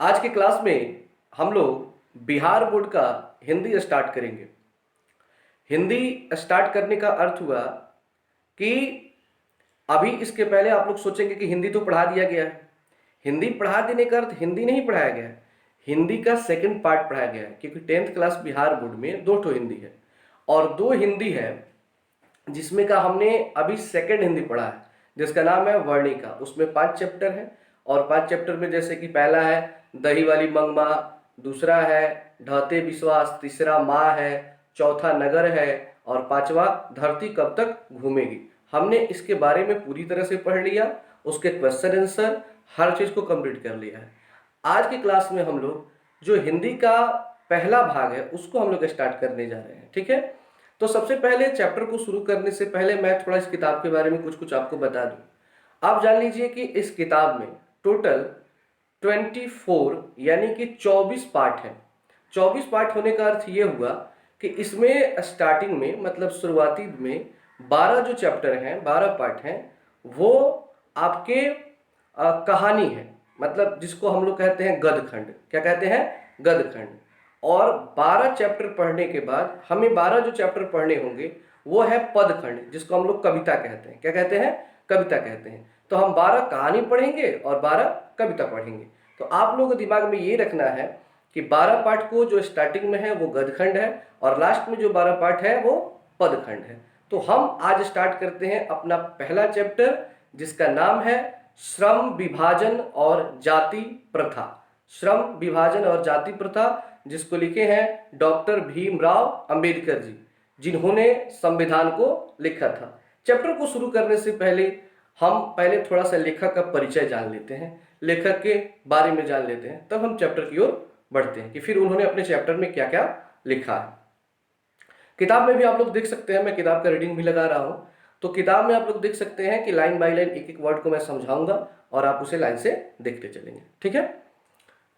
आज के क्लास में हम लोग बिहार बोर्ड का हिंदी स्टार्ट करेंगे। हिंदी स्टार्ट करने का अर्थ हुआ कि अभी इसके पहले आप लोग सोचेंगे कि हिंदी तो पढ़ा दिया गया है। हिंदी पढ़ा देने का अर्थ हिंदी नहीं पढ़ाया गया है, हिंदी का सेकंड पार्ट पढ़ाया गया है, क्योंकि 10th क्लास बिहार बोर्ड में 2 ठो हिंदी है और 2 हिंदी है जिसमें का हमने अभी सेकंड हिंदी पढ़ा है, जिसका नाम है वर्णिका। उसमें 5 चैप्टर है और 5 चैप्टर में जैसे कि पहला है दही वाली मंगमा, दूसरा है ढहते विश्वास, तीसरा माँ है, चौथा नगर है और पांचवा धरती कब तक घूमेगी। हमने इसके बारे में पूरी तरह से पढ़ लिया, उसके क्वेश्चन आंसर हर चीज को कंप्लीट कर लिया है। आज की क्लास में हम लोग जो हिंदी का पहला भाग है उसको हम लोग स्टार्ट करने जा रहे हैं, ठीक है। तो सबसे पहले चैप्टर को शुरू करने से पहले मैं थोड़ा इस किताब के बारे में कुछ कुछ आपको बता दूं। आप जान लीजिए कि इस किताब में टोटल 24 यानी कि 24 पार्ट है। 24 पार्ट होने का अर्थ ये हुआ कि इसमें स्टार्टिंग में मतलब शुरुआती में 12 जो चैप्टर हैं, 12 पार्ट हैं, वो आपके कहानी है, मतलब जिसको हम लोग कहते हैं गदखंड। क्या कहते हैं? गदखंड। और 12 चैप्टर पढ़ने के बाद हमें 12 जो चैप्टर पढ़ने होंगे वो है पदखंड, जिसको हम लोग कविता कहते हैं। क्या कहते हैं? कविता कहते हैं। तो हम 12 कहानी पढ़ेंगे और 12 कविता पढ़ेंगे। तो आप लोगों को दिमाग में ये रखना है कि 12 पार्ट को जो स्टार्टिंग में है वो गदखंड है और लास्ट में जो 12 पार्ट है वो पदखंड है। तो हम आज स्टार्ट करते हैं अपना पहला चैप्टर, जिसका नाम है श्रम विभाजन और जाति प्रथा। श्रम विभाजन और जाति प्रथा, जिसको लिखे हैं डॉक्टर भीमराव अंबेडकर जी, जिन्होंने संविधान को लिखा था। चैप्टर को शुरू करने से पहले हम पहले थोड़ा सा लेखक का परिचय जान लेते हैं, लेखक के बारे में जान लेते हैं, तब हम चैप्टर की ओर बढ़ते हैं कि फिर उन्होंने अपने चैप्टर में क्या क्या लिखा है। किताब में भी आप लोग देख सकते हैं, मैं किताब का रीडिंग भी लगा रहा हूं। तो किताब में आप लोग देख सकते हैं कि लाइन बाय लाइन एक एक वर्ड को मैं समझाऊंगा और आप उसे लाइन से देखते चलेंगे, ठीक है।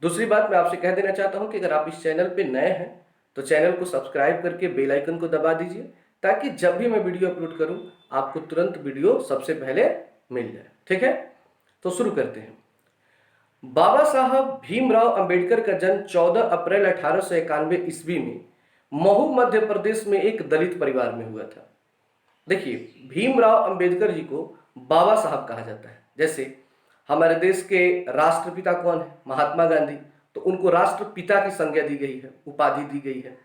दूसरी बात मैं आपसे कह देना चाहता हूं कि अगर आप इस चैनल पे नए हैं तो चैनल को सब्सक्राइब करके बेल आइकन को दबा दीजिए, ताकि जब भी मैं वीडियो अपलोड करूं आपको तुरंत वीडियो सबसे पहले मिल जाए, ठीक है। तो शुरू करते हैं। बाबा साहब भीमराव अंबेडकर का जन्म 14 अप्रैल 1891 ईस्वी में महू मध्य प्रदेश में एक दलित परिवार में हुआ था। देखिए, भीमराव अंबेडकर जी को बाबा साहब कहा जाता है। जैसे हमारे देश के राष्ट्रपिता कौन है? महात्मा गांधी। तो उनको राष्ट्रपिता की संज्ञा दी गई है, उपाधि दी गई है।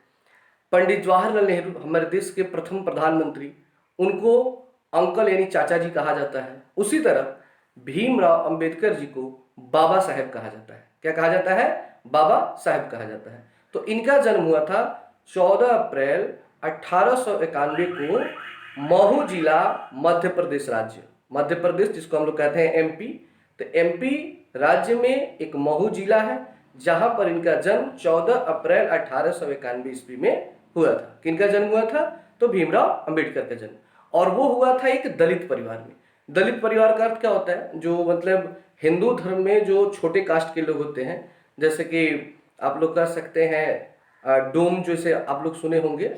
पंडित जवाहरलाल नेहरू हमारे देश के प्रथम प्रधानमंत्री, उनको अंकल यानी चाचा जी कहा जाता है। उसी तरह भीमराव अंबेडकर जी को बाबा साहेब कहा जाता है। क्या कहा जाता है? बाबा साहेब कहा जाता है। तो इनका जन्म हुआ था 14 अप्रैल 1891 को महू जिला, मध्य प्रदेश राज्य, मध्य प्रदेश जिसको हम लोग कहते हैं एमपी। तो एमपी राज्य में एक महू जिला है जहां पर इनका जन्म 14 अप्रैल 1891 ईस्वी में हुआ था। किनका जन्म हुआ था? तो भीमराव अंबेडकर का जन्म। और वो हुआ था एक दलित परिवार में। दलित परिवार का अर्थ क्या होता है? जो मतलब हिंदू धर्म में जो छोटे कास्ट के लोग होते हैं, जैसे कि आप लोग कह सकते हैं डोम, जैसे आप लोग सुने होंगे।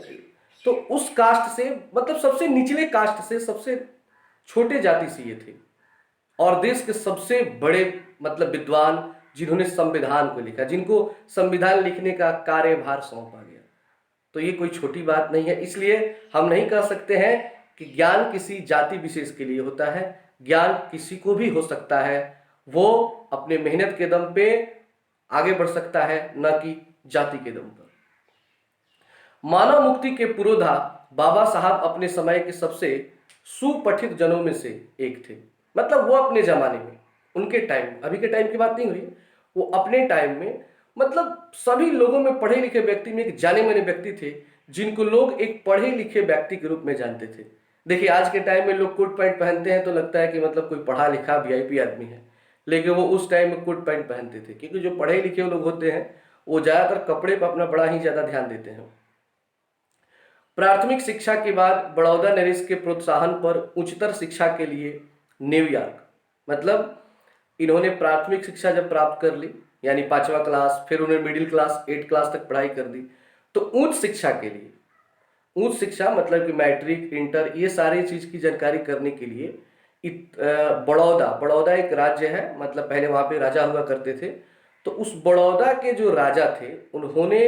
तो उस कास्ट से, मतलब सबसे निचले कास्ट से, सबसे छोटे जाति से ये थे और देश के सबसे बड़े मतलब विद्वान, जिन्होंने संविधान को लिखा, जिनको संविधान लिखने का कार्यभार सौंपा गया। तो ये कोई छोटी बात नहीं है। इसलिए हम नहीं कह सकते हैं कि ज्ञान किसी जाति विशेष के लिए होता है। ज्ञान किसी को भी हो सकता है, वो अपने मेहनत के दम पे आगे बढ़ सकता है, न कि जाति के दम पर। मानव मुक्ति के पुरोधा बाबा साहब अपने समय के सबसे सुपठित जनों में से एक थे। मतलब वो अपने जमाने में, उनके टाइम, अभी के टाइम की बात नहीं हुई, वो अपने टाइम में मतलब सभी लोगों में, पढ़े लिखे व्यक्ति में एक जाने माने व्यक्ति थे, जिनको लोग एक पढ़े लिखे व्यक्ति के रूप में जानते थे। देखिए, आज के टाइम में लोग कोट पैंट पहनते हैं तो लगता है कि मतलब कोई पढ़ा लिखा वीआईपी आदमी है, लेकिन वो उस टाइम में कोट पैंट पहनते थे, क्योंकि जो पढ़े लिखे लोग होते हैं वो ज्यादातर कपड़े पर अपना बड़ा ही ज्यादा ध्यान देते हैं। प्राथमिक शिक्षा के बाद बड़ौदा नरेश के प्रोत्साहन पर उच्चतर शिक्षा के लिए न्यूयॉर्क, मतलब इन्होंने प्राथमिक शिक्षा जब प्राप्त कर ली यानी 5वां क्लास, फिर उन्होंने मिडिल क्लास 8 क्लास तक पढ़ाई कर दी, तो उच्च शिक्षा के लिए, उच्च शिक्षा मतलब कि मैट्रिक, इंटर, ये सारी चीज की जानकारी करने के लिए बड़ौदा, बड़ौदा एक राज्य है, मतलब पहले वहां पे राजा हुआ करते थे, तो उस बड़ौदा के जो राजा थे उन्होंने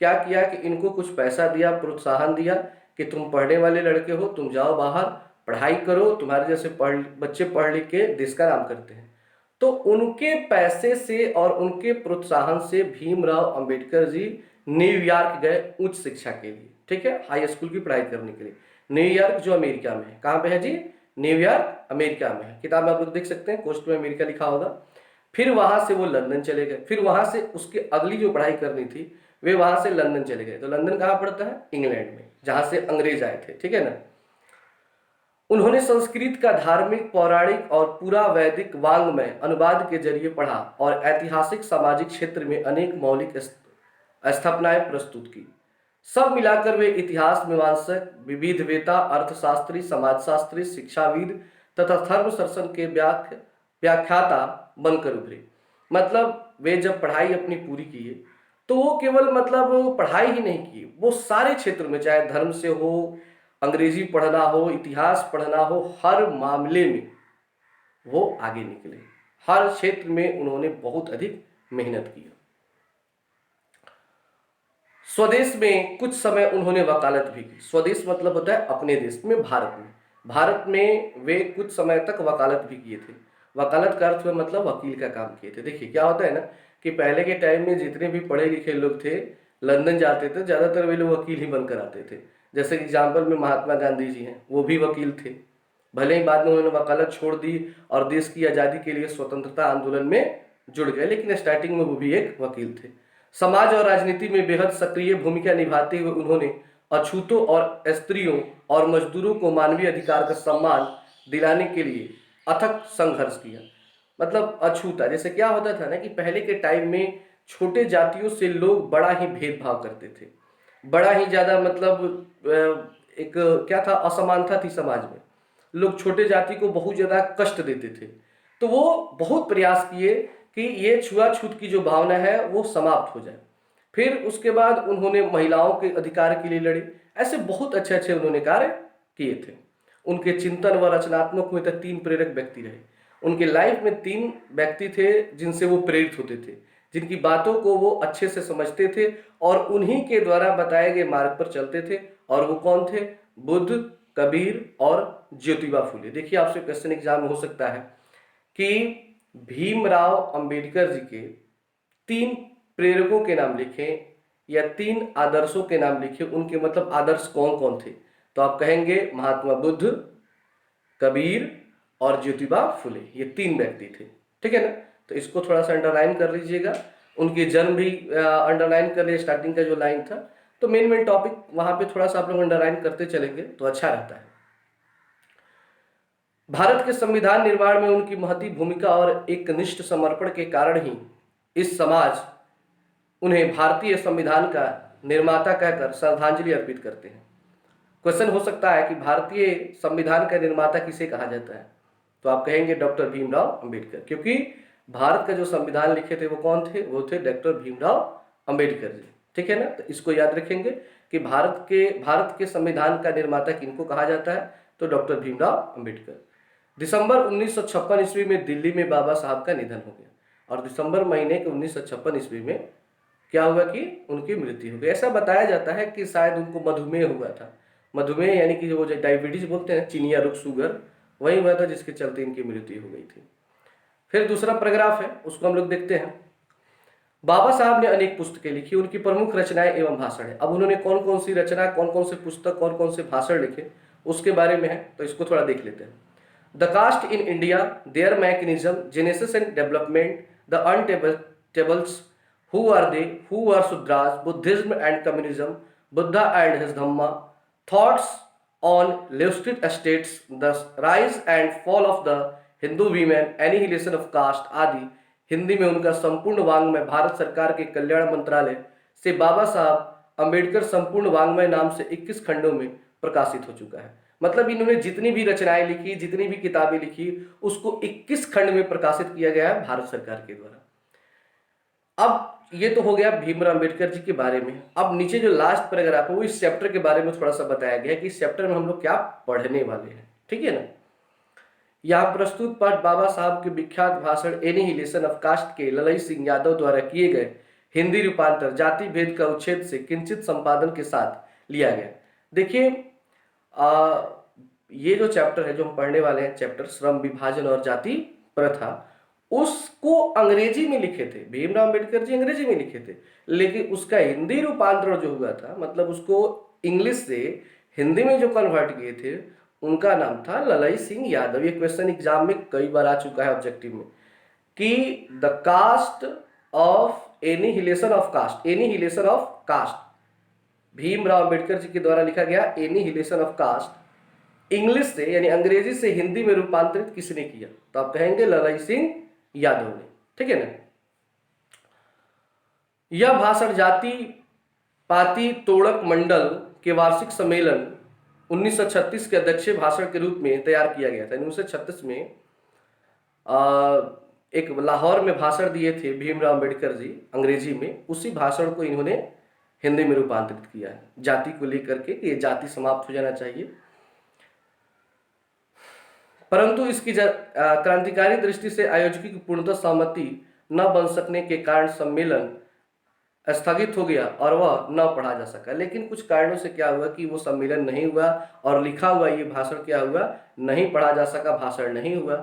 क्या किया कि इनको कुछ पैसा दिया, प्रोत्साहन दिया कि तुम पढ़ने वाले लड़के हो, तुम जाओ बाहर पढ़ाई करो, तुम्हारे जैसे बच्चे पढ़ लिख के देश का नाम करते हैं। तो उनके पैसे से और उनके प्रोत्साहन से भीमराव अंबेडकर जी न्यूयॉर्क गए उच्च शिक्षा के लिए, ठीक है, हाई स्कूल की पढ़ाई करने के लिए। न्यूयॉर्क जो अमेरिका में है, कहाँ पे है जी? न्यूयॉर्क अमेरिका में है। किताब में आप लोग देख सकते हैं, कोस्ट में अमेरिका लिखा होगा। फिर वहां से वो लंदन चले गए, फिर वहां से उसके अगली जो पढ़ाई करनी थी वे वहां से लंदन चले गए। तो लंदन कहाँ पड़ता है? इंग्लैंड में, जहां से अंग्रेज आए थे, ठीक है ना। उन्होंने संस्कृत का धार्मिक, पौराणिक और पूरा वैदिक वाङ्मय अनुवाद के जरिए पढ़ा और ऐतिहासिक सामाजिक क्षेत्र में अनेक मौलिक स्थापनाएं प्रस्तुत की। सब मिलाकर वे इतिहास मीमांसक, विविधवेता, अर्थशास्त्री, समाजशास्त्री, शिक्षाविद तथा धर्म दर्शन के व्याख्याता बनकर उभरे। मतलब वे जब पढ़ाई अपनी पूरी किए तो वो केवल मतलब पढ़ाई ही नहीं की, वो सारे क्षेत्र में, चाहे धर्म से हो, अंग्रेजी पढ़ना हो, इतिहास पढ़ना हो, हर मामले में वो आगे निकले। हर क्षेत्र में उन्होंने बहुत अधिक मेहनत की। स्वदेश में कुछ समय उन्होंने वकालत भी की। स्वदेश मतलब होता है अपने देश में, भारत में। भारत में वे कुछ समय तक वकालत भी किए थे। वकालत का अर्थ में मतलब वकील का काम किए थे। देखिए क्या होता है ना कि पहले के टाइम में जितने भी पढ़े लिखे लोग थे लंदन जाते थे, ज़्यादातर वे लोग वकील ही बनकर आते थे। जैसे एग्जाम्पल में महात्मा गांधी जी हैं, वो भी वकील थे। भले ही बाद में उन्होंने वकालत छोड़ दी और देश की आज़ादी के लिए स्वतंत्रता आंदोलन में जुड़ गए, लेकिन स्टार्टिंग में वो भी एक वकील थे। समाज और राजनीति में बेहद सक्रिय भूमिका निभाते हुए उन्होंने अछूतों और स्त्रियों और मजदूरों को मानवीय अधिकार का सम्मान दिलाने के लिए अथक संघर्ष किया। मतलब अछूता, जैसे क्या होता था ना कि पहले के टाइम में छोटे जातियों से लोग बड़ा ही भेदभाव करते थे, बड़ा ही ज़्यादा मतलब एक क्या था, असमानता थी समाज में। लोग छोटे जाति को बहुत ज़्यादा कष्ट देते थे। तो वो बहुत प्रयास किए कि ये छुआछूत की जो भावना है वो समाप्त हो जाए। फिर उसके बाद उन्होंने महिलाओं के अधिकार के लिए लड़े। ऐसे बहुत अच्छे अच्छे उन्होंने कार्य किए थे। उनके चिंतन व रचनात्मक में तक 3 प्रेरक व्यक्ति रहे। उनके लाइफ में 3 व्यक्ति थे जिनसे वो प्रेरित होते थे, जिनकी बातों को वो अच्छे से समझते थे और उन्हीं के द्वारा बताए गए मार्ग पर चलते थे। और वो कौन थे? बुद्ध, कबीर और ज्योतिबा फुले। देखिए आपसे क्वेश्चन एग्जाम में हो सकता है कि भीमराव अंबेडकर जी के 3 प्रेरकों के नाम लिखें या 3 आदर्शों के नाम लिखें, उनके मतलब आदर्श कौन कौन थे? तो आप कहेंगे महात्मा बुद्ध, कबीर और ज्योतिबा फुले, ये 3 व्यक्ति थे, ठीक है ना। तो इसको थोड़ा सा अंडरलाइन कर लीजिएगा। उनके जन्म भी अंडरलाइन कर लिए, स्टार्टिंग का जो लाइन था। तो मेन टॉपिक वहां पे थोड़ा सा आप लोग अंडरलाइन करते चलेंगे तो अच्छा रहता है। भारत के संविधान निर्माण में उनकी महती भूमिका और एक निष्ठ समर्पण के कारण ही इस समाज उन्हें भारतीय संविधान का निर्माता कहकर श्रद्धांजलि अर्पित करते हैं। क्वेश्चन हो सकता है कि भारतीय संविधान का निर्माता किसे कहा जाता है? तो आप कहेंगे डॉक्टर भीमराव अंबेडकर, क्योंकि भारत का जो संविधान लिखे थे वो कौन थे? वो थे डॉक्टर भीमराव अंबेडकर जी, ठीक है ना। तो इसको याद रखेंगे कि भारत के संविधान का निर्माता किनको कहा जाता है? तो डॉक्टर भीमराव अंबेडकर। दिसंबर 1956 ईस्वी में दिल्ली में बाबा साहब का निधन हो गया और दिसंबर महीने के 1956 ईस्वी में क्या हुआ कि उनकी मृत्यु हो गई। ऐसा बताया जाता है कि शायद उनको मधुमेह हुआ था। मधुमेह यानी कि वो जो डायबिटीज बोलते हैं, चीनिया रोग, शुगर, वही हुआ था जिसके चलते इनकी मृत्यु हो गई थी। फिर दूसरा पैराग्राफ है, उसको हम लोग देखते हैं। बाबा साहब ने अनेक पुस्तकें लिखी, उनकी प्रमुख रचनाएं एवं भाषण है। अब उन्होंने कौन कौन सी रचना, कौन कौन से पुस्तक, कौन कौन से भाषण लिखे उसके बारे में है, तो इसको थोड़ा देख लेते हैं। The caste in India, their mechanism, genesis and development, the untouchables, who are they, who are Sudras, Buddhism and Communism, Buddha and his Dhamma, thoughts on illustrious estates, the rise and fall of the Hindu women, annihilation of caste आदि हिंदी में उनका संपूर्ण वाङ्मय भारत सरकार के कल्याण मंत्रालय से बाबा साहब अंबेडकर संपूर्ण वाङ्मय नाम से 21 खंडों में प्रकाशित हो चुका है। मतलब इन्होंने जितनी भी रचनाएं लिखी, जितनी भी किताबें लिखी, उसको 21 खंड में प्रकाशित किया गया है भारत सरकार के द्वारा। अब ये तो हो गया भीमराव अंबेडकर जी के बारे में। अब नीचे जो लास्ट पैराग्राफ है वो इस चैप्टर के बारे में थोड़ा सा बताया गया है कि इस चैप्टर में हम लोग क्या पढ़ने वाले हैं, ठीक है ना। यहाँ प्रस्तुत पाठ बाबा साहब के विख्यात भाषण एनिहिलेशन ऑफ कास्ट के ललई सिंह यादव द्वारा किए गए हिंदी रूपांतर जाति भेद का उच्छेद से किंचित संपादन के साथ लिया गया। देखिए ये जो चैप्टर है जो हम पढ़ने वाले हैं, चैप्टर श्रम विभाजन और जाति प्रथा, उसको अंग्रेजी में लिखे थे भीमराव अंबेडकर जी, अंग्रेजी में लिखे थे, लेकिन उसका हिंदी रूपांतरण जो हुआ था, मतलब उसको इंग्लिश से हिंदी में जो कन्वर्ट किए थे, उनका नाम था ललई सिंह यादव। ये क्वेश्चन एग्जाम में कई बार आ चुका है ऑब्जेक्टिव में कि the caste of annihilation of caste, annihilation of caste Bhimrao Ambedkar ji के द्वारा लिखा गया एनिहिलेशन ऑफ कास्ट इंग्लिश से यानी अंग्रेजी से हिंदी में रूपांतरित किसने किया? तो आप कहेंगे ललई सिंह यादव ने, ठीक है ना। यह भाषण जाति पाति तोड़क मंडल के वार्षिक सम्मेलन 1936 के अध्यक्षीय भाषण के रूप में तैयार किया गया था। 1936 में एक लाहौर में भाषण दिए थे भीमराव अंबेडकर जी अंग्रेजी में, उसी भाषण को इन्होंने हिंदी में रूपांतरित किया है जाति को लेकर के कि ये जाति समाप्त हो जाना चाहिए। परंतु इसकी क्रांतिकारी दृष्टि से आयोजकों की पूर्णतः सहमति न बन सकने के कारण सम्मेलन स्थगित हो गया और वह न पढ़ा जा सका। लेकिन कुछ कारणों से क्या हुआ कि वो सम्मेलन नहीं हुआ और लिखा हुआ ये भाषण क्या हुआ, नहीं पढ़ा जा सका, भाषण नहीं हुआ,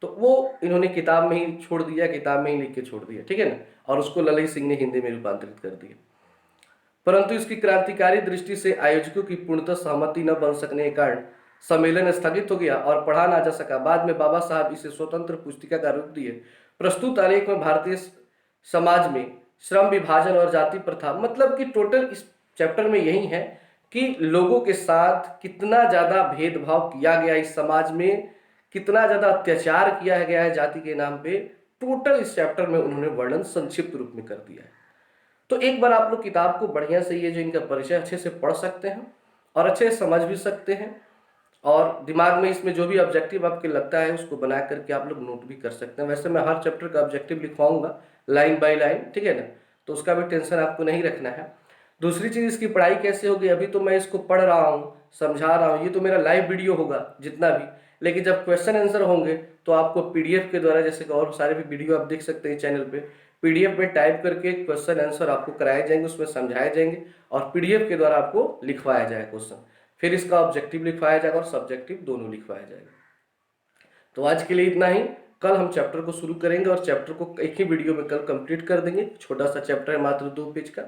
तो वो इन्होंने किताब में ही छोड़ दिया, किताब में ही लिख के छोड़ दिया, ठीक है ना, और उसको ललई सिंह ने हिंदी में रूपांतरित कर दिया। परंतु इसकी क्रांतिकारी दृष्टि से आयोजकों की पूर्णतः सहमति न बन सकने के कारण सम्मेलन स्थगित हो गया और पढ़ा ना जा सका। बाद में बाबा साहब इसे स्वतंत्र पुस्तिका का रूप दिए। प्रस्तुत आलेख में भारतीय समाज में श्रम विभाजन और जाति प्रथा, मतलब कि टोटल इस चैप्टर में यही है कि लोगों के साथ कितना ज़्यादा भेदभाव किया गया, इस समाज में कितना ज़्यादा अत्याचार किया गया है जाति के नाम पे, टोटल इस चैप्टर में उन्होंने वर्णन संक्षिप्त रूप में कर दिया है। तो एक बार आप लोग किताब को बढ़िया से ये जो इनका परिचय अच्छे से पढ़ सकते हैं और अच्छे से समझ भी सकते हैं, और दिमाग में इसमें जो भी ऑब्जेक्टिव आपके लगता है उसको बना करके आप लोग नोट भी कर सकते हैं। वैसे मैं हर चैप्टर का ऑब्जेक्टिव लिखवाऊंगा लाइन बाय लाइन, ठीक है ना, तो उसका भी टेंशन आपको नहीं रखना है। दूसरी चीज़, इसकी पढ़ाई कैसे होगी, अभी तो मैं इसको पढ़ रहा हूँ, समझा रहा हूँ, ये तो मेरा लाइव वीडियो होगा जितना भी, लेकिन जब क्वेश्चन आंसर होंगे तो आपको पीडीएफ के द्वारा, जैसे कि और सारे भी वीडियो आप देख सकते हैं चैनल पे, पीडीएफ में टाइप करके क्वेश्चन आंसर आपको कराए जाएंगे, उसमें समझाए जाएंगे और पीडीएफ के द्वारा आपको लिखवाया जाएगा क्वेश्चन, फिर इसका ऑब्जेक्टिव लिखवाया जाएगा और सब्जेक्टिव दोनों लिखवाया जाएगा। तो आज के लिए इतना ही। कल हम चैप्टर को शुरू करेंगे और चैप्टर को एक ही वीडियो में कल कंप्लीट कर देंगे। छोटा सा चैप्टर है, मात्र 2 पेज का।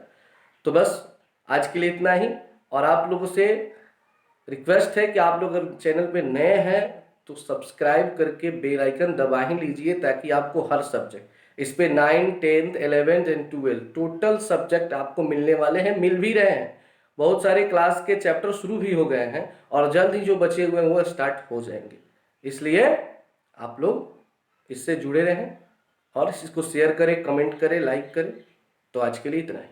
तो बस आज के लिए इतना ही, और आप लोगों से रिक्वेस्ट है कि आप लोग अगर चैनल पे नए हैं तो सब्सक्राइब करके बेल आइकन दबा ही लीजिए, ताकि आपको हर सब्जेक्ट, इस पे 9, 10, 11 एंड 12 टोटल सब्जेक्ट आपको मिलने वाले हैं, मिल भी रहे हैं। बहुत सारे क्लास के चैप्टर शुरू भी हो गए हैं और जल्द ही जो बचे हुए हैं वो स्टार्ट हो जाएंगे। इसलिए आप लोग इससे जुड़े रहें और इसको शेयर करें, कमेंट करें, लाइक करें। तो आज के लिए इतना ही।